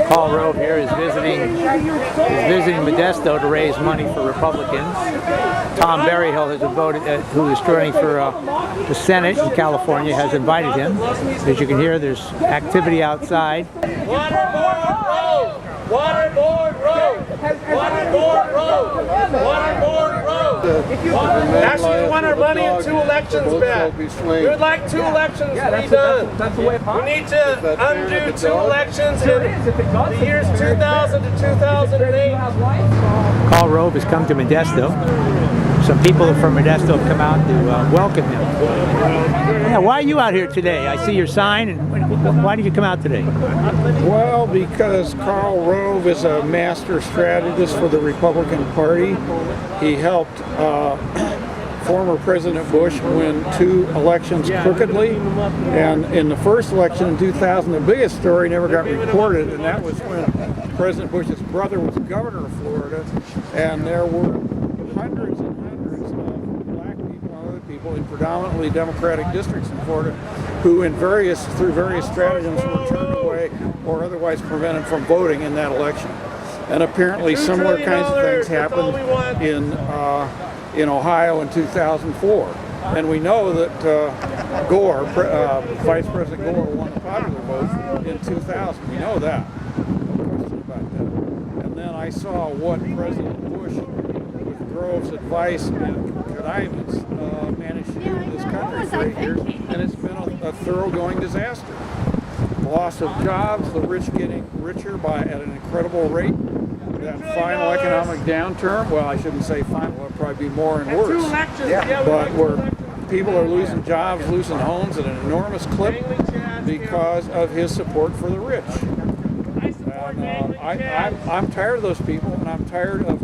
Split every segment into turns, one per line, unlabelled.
Karl Rove here is visiting Modesto to raise money for Republicans. Tom Berryhill has voted, who is running for the Senate in California, has invited him. As you can hear, there's activity outside.
Waterboard Road! Waterboard Road! Waterboard Road! Waterboard Road! Actually, we want our money in 2 elections back. We would like 2 elections redone. We need to undo 2 elections in the years 2000 to 2008.
Karl Rove has come to Modesto. Some people from Modesto have come out to welcome him. Yeah, why are you out here today? I see your sign, and why did you come out today?
Well, because Karl Rove is a master strategist for the Republican Party. He helped former President Bush win 2 elections crookedly, and in the first election in 2000, the biggest story never got reported, and that was when President Bush's brother was governor of Florida, and there were hundreds and hundreds of black people and other people in predominantly Democratic districts in Florida who through various stratagems were turned away or otherwise prevented from voting in that election. And apparently similar kinds of things happened in Ohio in 2004. And we know that Vice President Gore won the popular vote in 2000. We know that. No question about that. And then I saw what President Bush, with Grove's advice and connivance, managed to do in this country for 8 years, and it's been a thoroughgoing disaster. Loss of jobs, the rich getting richer at an incredible rate. That final economic downturn, well, I shouldn't say final, it'll probably be more and worse. But where people are losing jobs, losing homes at an enormous clip because of his support for the rich. And I'm tired of those people, and I'm tired of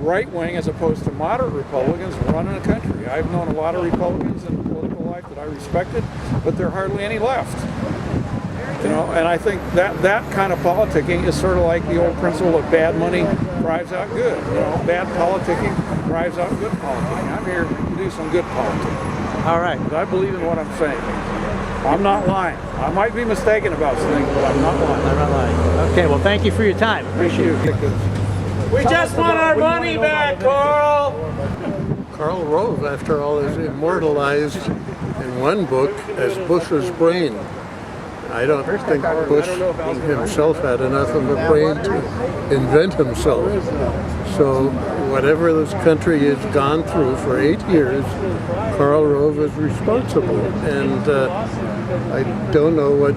right-wing as opposed to moderate Republicans running the country. I've known a lot of Republicans in political life that I respected, but there are hardly any left. You know, and I think that kind of politicking is sort of like the old principle of bad money drives out good. You know, bad politicking drives out good politicking. I'm here to do some good politicking.
All right.
I believe in what I'm saying. I'm not lying. I might be mistaken about things, but I'm not lying.
I'm not lying. Okay, well, thank you for your time. Appreciate it.
We just want our money back, Karl!
Karl Rove, after all, is immortalized in one book as Bush's brain. I don't think Bush himself had enough of a brain to invent himself. So whatever this country has gone through for 8 years, Karl Rove is responsible. And I don't know what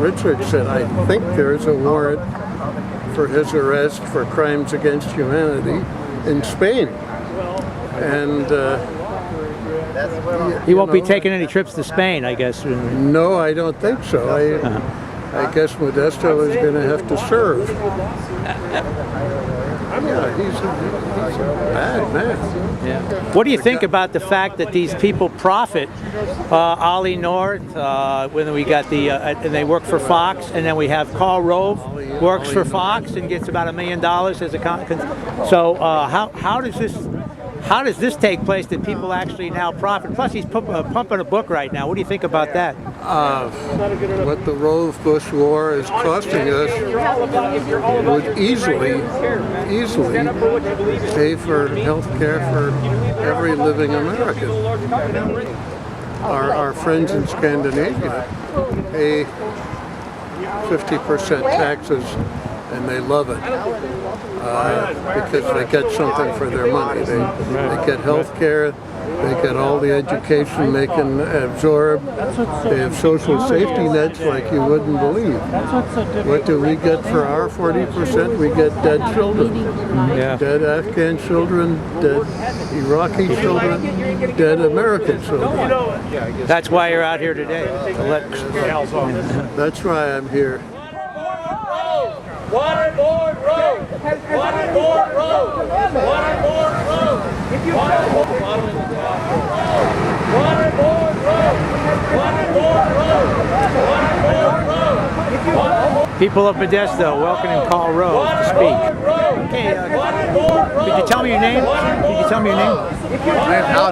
Richard said. I think there is a warrant for his arrest for crimes against humanity in Spain. And
he won't be taking any trips to Spain, I guess.
No, I don't think so. I guess Modesto is going to have to serve. Yeah, he's a bad man.
Yeah. What do you think about the fact that these people profit? Ollie North, when we got and they work for Fox, and then we have Karl Rove works for Fox and gets about $1 million as a so how does this take place that people actually now profit? Plus, he's pumping a book right now. What do you think about that?
What the Rove-Bush war is costing us would easily pay for health care for every living American. Our friends in Scandinavia pay 50% taxes, and they love it. Because they get something for their money. They get health care, they get all the education they can absorb. They have social safety nets like you wouldn't believe. What do we get for our 40%? We get dead children. Dead Afghan children, dead Iraqi children, dead American children.
That's why you're out here today.
That's why I'm here.
Waterboard Road! Waterboard Road! Waterboard Road! Waterboard Road! Waterboard Road!
People of Modesto welcoming Karl Rove to speak. Okay, could you tell me your name?
Alan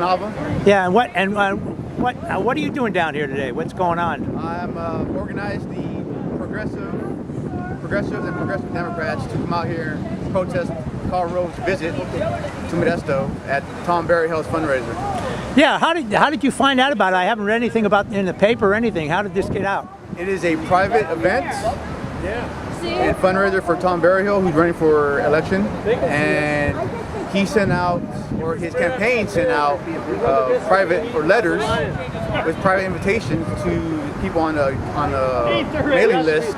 Alba.
Yeah, what are you doing down here today? What's going on?
I'm organized the progressives and progressive Democrats to come out here and protest Karl Rove's visit to Modesto at Tom Berryhill's fundraiser.
Yeah, how did you find out about it? I haven't read anything about it in the paper or anything. How did this get out?
It is a private event, a fundraiser for Tom Berryhill, who's running for election, and he sent out, or his campaign sent out, private letters with private invitations to people on the mailing list.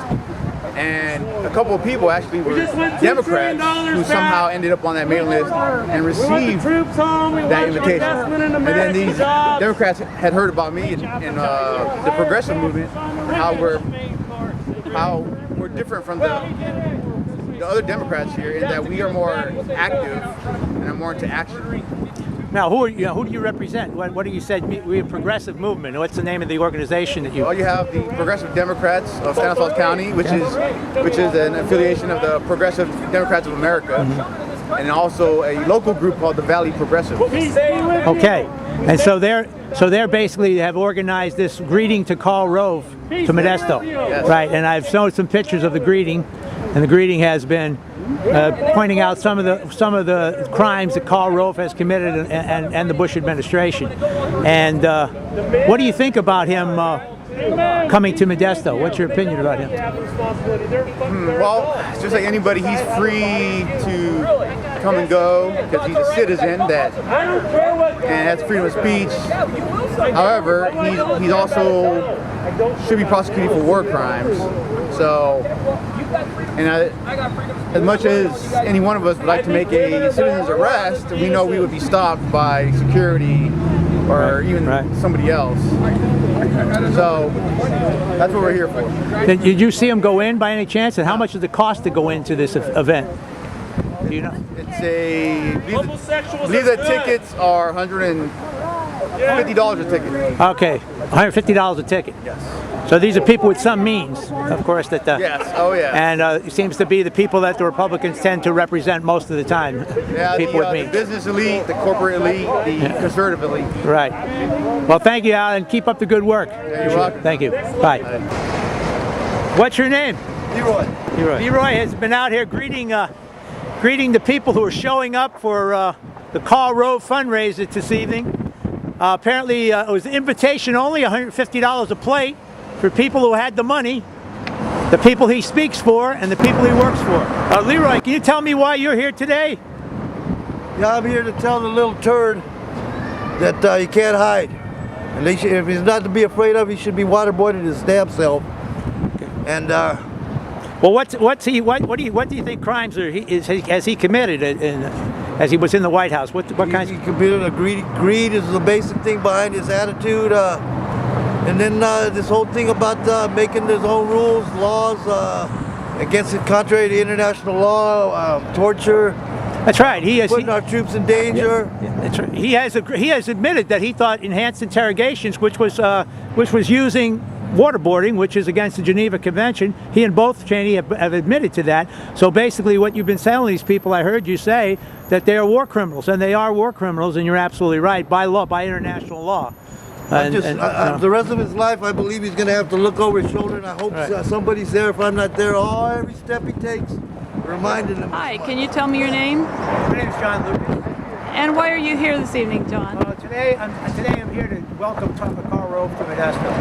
And a couple of people actually were Democrats who somehow ended up on that mailing list and received that invitation. And then these Democrats had heard about me and the progressive movement, how we're different from the other Democrats here in that we are more active and are more into action.
Now, who do you represent? What do you said? We're a progressive movement. What's the name of the organization that you?
Well, you have the Progressive Democrats of Stanislaus County, which is an affiliation of the Progressive Democrats of America, and also a local group called the Valley Progressives.
Okay, and so they're basically have organized this greeting to Karl Rove to Modesto, right? And I've shown some pictures of the greeting, and the greeting has been pointing out some of the crimes that Karl Rove has committed and the Bush administration. And what do you think about him coming to Modesto? What's your opinion about him?
Well, just like anybody, he's free to come and go because he's a citizen and has freedom of speech. However, he's also should be prosecuted for war crimes. So, as much as any one of us would like to make a citizen's arrest, we know we would be stopped by security or even somebody else. So that's what we're here for.
Did you see him go in by any chance? And how much does it cost to go into this event? Do you know?
It's I believe the tickets are $150 a ticket.
Okay, $150 a ticket.
Yes.
So these are people with some means, of course, that
yes, oh yeah.
And it seems to be the people that the Republicans tend to represent most of the time.
Yeah,
people with
the
means.
business elite, the corporate elite, the conservative elite.
Right. Well, thank you, Al, and keep up the good work.
Yeah, you're welcome.
Thank you. Bye. What's your name?
Leroy.
Leroy has been out here greeting the people who are showing up for the Karl Rove fundraiser this evening. Apparently, it was invitation only, $150 a plate for people who had the money, the people he speaks for, and the people he works for. Leroy, can you tell me why you're here today?
Yeah, I'm here to tell the little turd that he can't hide. And if he's not to be afraid of, he should be waterboarded his damn self. And
well, what do you think crimes has he committed as he was in the White House? What kinds?
He committed a greed is the basic thing behind his attitude. And then this whole thing about making his own rules, laws against it, contrary to international law, torture.
That's right.
Putting our troops in danger.
Yeah, that's right. He has admitted that he thought enhanced interrogations, which was using waterboarding, which is against the Geneva Convention. He and both Cheney have admitted to that. So basically, what you've been telling these people, I heard you say that they are war criminals, and they are war criminals, and you're absolutely right by law, by international law.
The rest of his life, I believe he's going to have to look over his shoulder, and I hope somebody's there. If I'm not there, every step he takes, reminding him.
Hi, can you tell me your name?
My name's John Lucas.
And why are you here this evening, John?
Today I'm here to welcome Karl Rove to Modesto.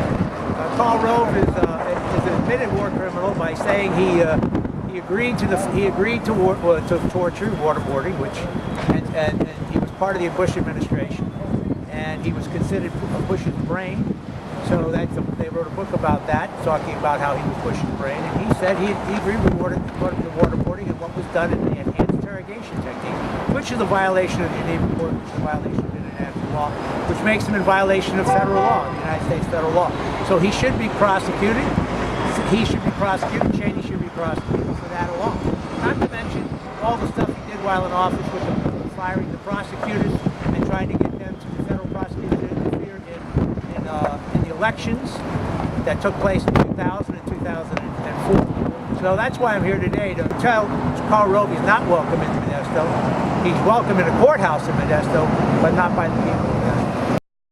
Karl Rove is an admitted war criminal by saying he agreed to torture, waterboarding, and he was part of the Bush administration. And he was considered Bush's brain, so they wrote a book about that, talking about how he was Bush's brain. And he said he agreed with the waterboarding and what was done in the enhanced interrogation technique, which is a violation of the Geneva Court, which is a violation of international law, which makes him in violation of federal law, the United States federal law. So he should be prosecuted. He should be prosecuted. Cheney should be prosecuted for that alone. Not to mention all the stuff he did while in office with firing the prosecutors and trying to get them to the federal prosecutors to interfere in the elections that took place in 2000 and 2004. So that's why I'm here today to tell Karl Rove he's not welcome in Modesto. He's welcome in a courthouse in Modesto, but not by the people of Modesto.